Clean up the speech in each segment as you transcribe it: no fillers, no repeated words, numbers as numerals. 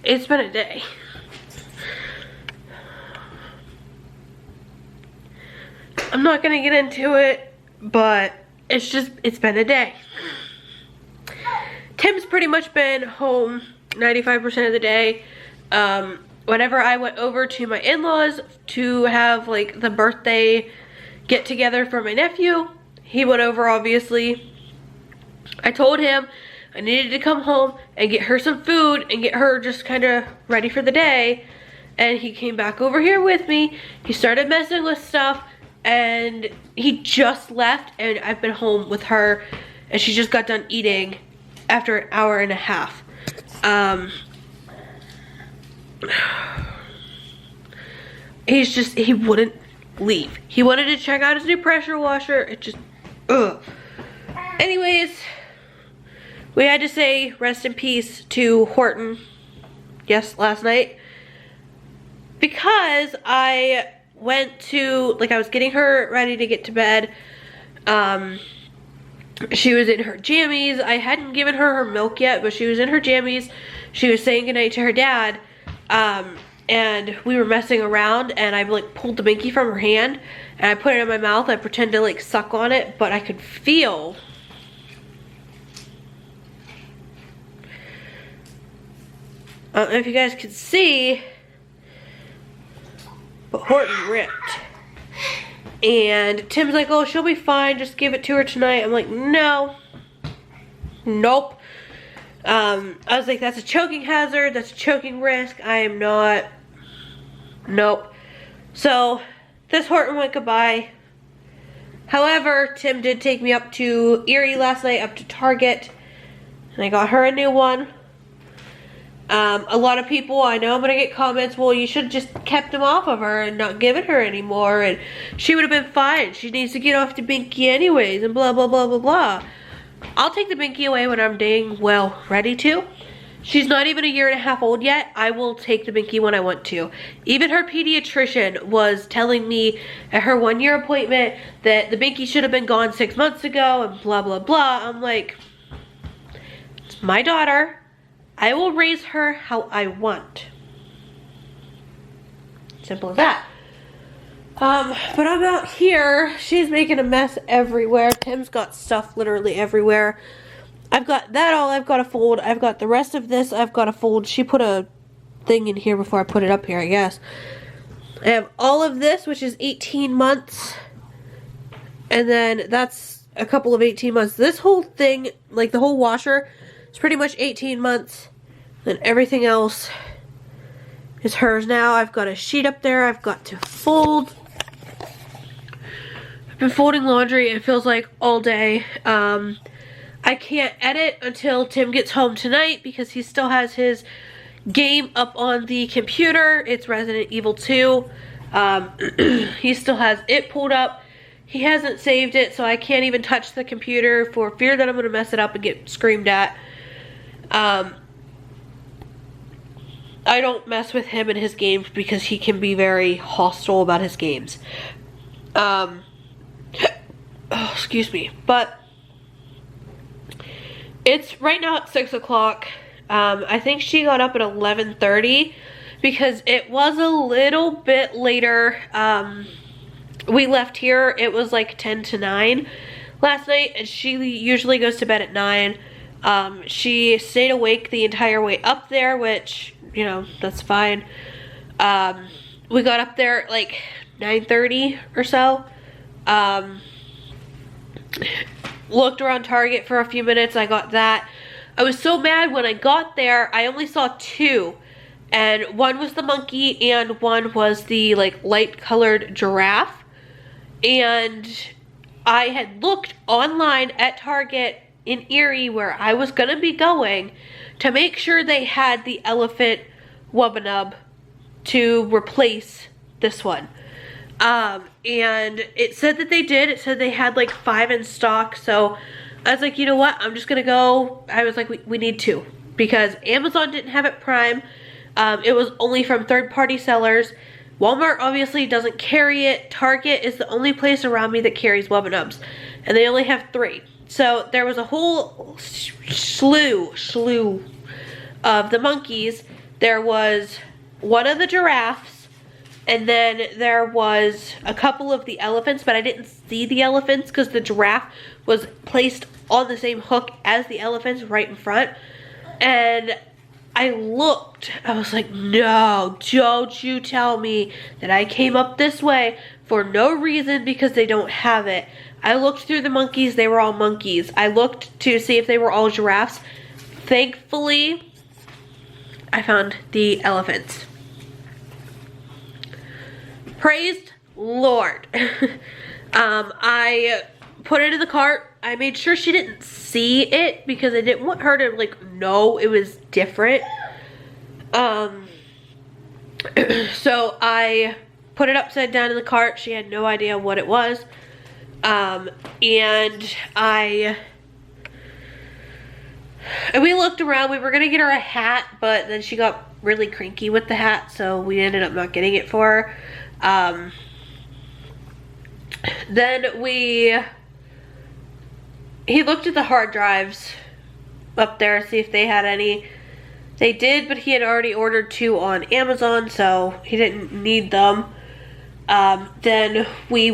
it's been a day. I'm not gonna get into it, but it's been a day. Tim's pretty much been home 95% of the day. Whenever I went over to my in-laws to have like the birthday get together for my nephew, he went over obviously. I told him I needed to come home and get her some food and get her just kind of ready for the day. And he came back over here with me. He started messing with stuff and he just left, and I've been home with her and she just got done eating after an hour and a half. He wouldn't leave. He wanted to check out his new pressure washer. It just, ugh. Anyways, we had to say rest in peace to Horton, yes, last night, because I went to, like, I was getting her ready to get to bed. She was in her jammies. I hadn't given her milk yet, but she was in her jammies. She was saying goodnight to her dad, and we were messing around, and I like pulled the binky from her hand and I put it in my mouth. I pretended to like suck on it, but I could feel I don't know if you guys could see, but Horton ripped. And Tim's like, oh, she'll be fine, just give it to her tonight. I'm like, no. Nope. I was like, that's a choking hazard, that's a choking risk. I am not. Nope. So, this Horton went goodbye. However, Tim did take me up to Erie last night, up to Target. And I got her a new one. A lot of people, I know I'm gonna get comments, well, you should have just kept him off of her and not given her anymore, and she would have been fine. She needs to get off the binky anyways, and blah, blah, blah, blah, blah. I'll take the binky away when I'm dang well ready to. She's not even a year and a half old yet. I will take the binky when I want to. Even her pediatrician was telling me at her 1-year appointment that the binky should have been gone 6 months ago, and blah, blah, blah. I'm like, it's my daughter. I will raise her how I want. Simple as that. But I'm out here. She's making a mess everywhere. Tim's got stuff literally everywhere. I've got that all I've got to fold. I've got the rest of this I've got to fold. She put a thing in here before I put it up here, I guess. I have all of this, which is 18 months. And then that's a couple of 18 months. This whole thing, like the whole washer, it's pretty much 18 months. Then everything else is hers now. I've got a sheet up there I've got to fold. I've been folding laundry, it feels like, all day. I can't edit until Tim gets home tonight because he still has his game up on the computer. It's Resident Evil 2. He still has it pulled up. He hasn't saved it, so I can't even touch the computer for fear that I'm going to mess it up and get screamed at. I don't mess with him and his games because he can be very hostile about his games. Oh, excuse me. But it's right now at 6 o'clock. I think she got up at 11:30 because it was a little bit later. We left here, it was like 10 to 9 last night, and she usually goes to bed at 9. She stayed awake the entire way up there, which, you know, that's fine. We got up there at like 9:30 or so. Looked around Target for a few minutes. I got that. I was so mad when I got there. I only saw 2. And one was the monkey and one was the like light colored giraffe. And I had looked online at Target in Erie where I was going to be going to make sure they had the elephant Wubbanub to replace this one. And it said that they did. It said they had like 5 in stock. So I was like, you know what? I'm just going to go. I was like, we need 2 because Amazon didn't have it Prime. It was only from third-party sellers. Walmart obviously doesn't carry it. Target is the only place around me that carries Wubbanubs, and they only have 3. So there was a whole slew of the monkeys there was one of the giraffes, and then there was a couple of the elephants, but I didn't see the elephants because the giraffe was placed on the same hook as the elephants right in front. And I looked, I was like, no, don't you tell me that I came up this way for no reason because they don't have it. I looked through the monkeys, they were all monkeys. I looked to see if they were all giraffes. Thankfully, I found the elephants. Praise Lord. I put it in the cart. I made sure she didn't see it because I didn't want her to like know it was different. So I put it upside down in the cart. She had no idea what it was. And we looked around. We were gonna get her a hat, but then she got really cranky with the hat, so we ended up not getting it for her. Then he looked at the hard drives up there, see if they had any. They did, but he had already ordered 2 on Amazon, so he didn't need them. Then we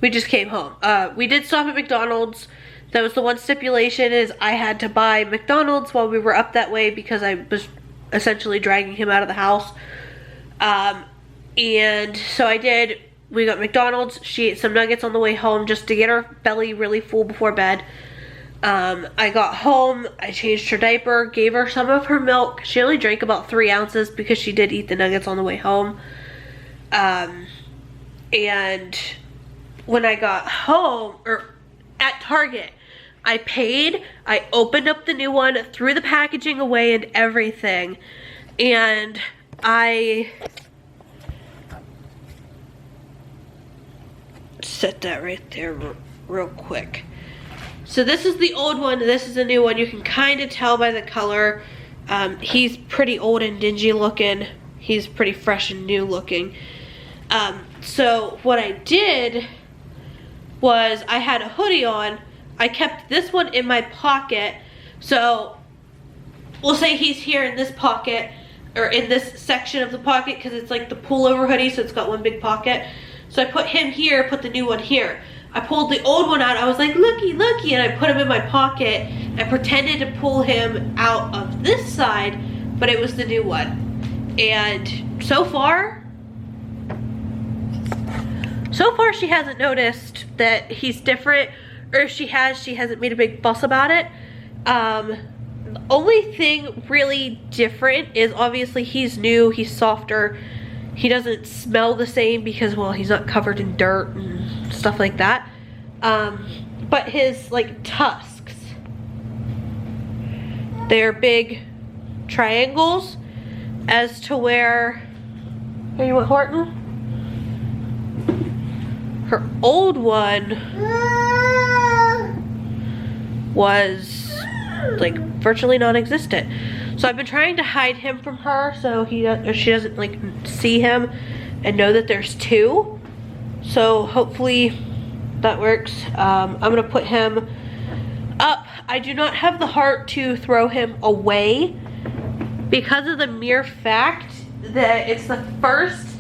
just came home. We did stop at McDonald's. That was the one stipulation, is I had to buy McDonald's while we were up that way because I was essentially dragging him out of the house. And so I did. We got McDonald's. She ate some nuggets on the way home just to get her belly really full before bed. I got home, I changed her diaper, gave her some of her milk. She only drank about 3 ounces because she did eat the nuggets on the way home. And when I got home, or at Target, I paid, I opened up the new one, threw the packaging away and everything, and I set that right there real quick. So this is the old one, this is the new one. You can kind of tell by the color. He's pretty old and dingy looking. He's pretty fresh and new looking. So what I did was I had a hoodie on. I kept this one in my pocket. So we'll say he's here in this pocket, or in this section of the pocket, because it's like the pullover hoodie, so it's got one big pocket. So I put him here, put the new one here. I pulled the old one out. I was like, looky, looky, and I put him in my pocket. I pretended to pull him out of this side, but it was the new one. And so far she hasn't noticed that he's different, or if she has, she hasn't made a big fuss about it. The only thing really different is obviously he's new, he's softer. He doesn't smell the same because, well, he's not covered in dirt and stuff like that. But his, like, tusks, they're big triangles as to where, hey, you want Horton? Her old one was, like, virtually non-existent. So I've been trying to hide him from her so she doesn't like see him and know that there's 2. So hopefully that works. I'm gonna put him up. I do not have the heart to throw him away because of the mere fact that it's the first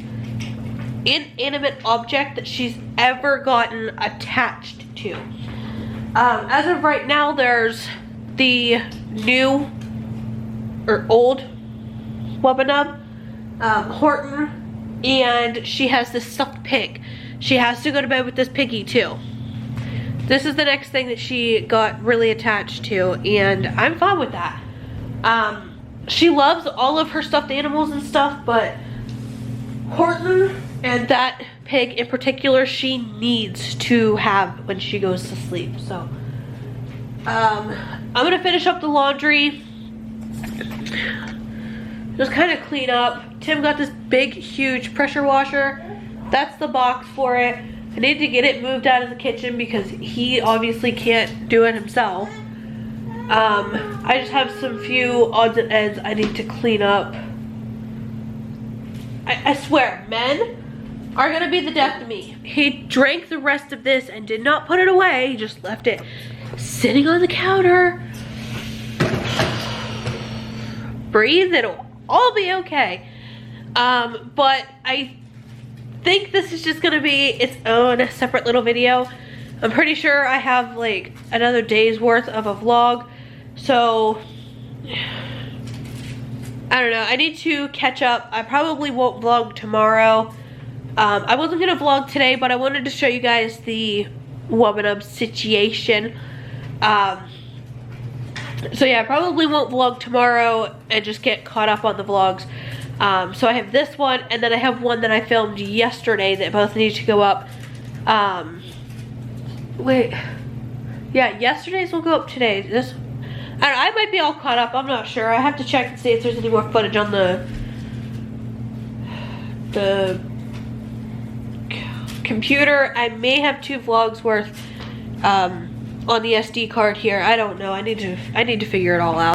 inanimate object that she's ever gotten attached to. As of right now, there's the new or old Wubbanub, Horton, and she has this stuffed pig. She has to go to bed with this piggy too. This is the next thing that she got really attached to, and I'm fine with that. She loves all of her stuffed animals and stuff, but Horton and that pig in particular, she needs to have when she goes to sleep. So I'm gonna finish up the laundry, just kind of clean up. Tim got this big huge pressure washer. That's the box for it. I need to get it moved out of the kitchen because he obviously can't do it himself. I just have some few odds and ends I need to clean up. I swear, men are gonna be the death of me. He drank the rest of this and did not put it away. He just left it sitting on the counter. breathe, it'll all be okay. But I think this is just gonna be its own separate little video. I'm pretty sure I have like another day's worth of a vlog, so I don't know. I need to catch up. I probably won't vlog tomorrow. I wasn't gonna vlog today, but I wanted to show you guys the Wubbanub situation. So yeah, I probably won't vlog tomorrow and just get caught up on the vlogs. So I have this one, and then I have one that I filmed yesterday that both need to go up. Wait, yeah, yesterday's will go up today. This, I don't know, I might be all caught up, I'm not sure. I have to check and see if there's any more footage on the computer. I may have 2 vlogs worth on the SD card here. I don't know. I need to figure it all out.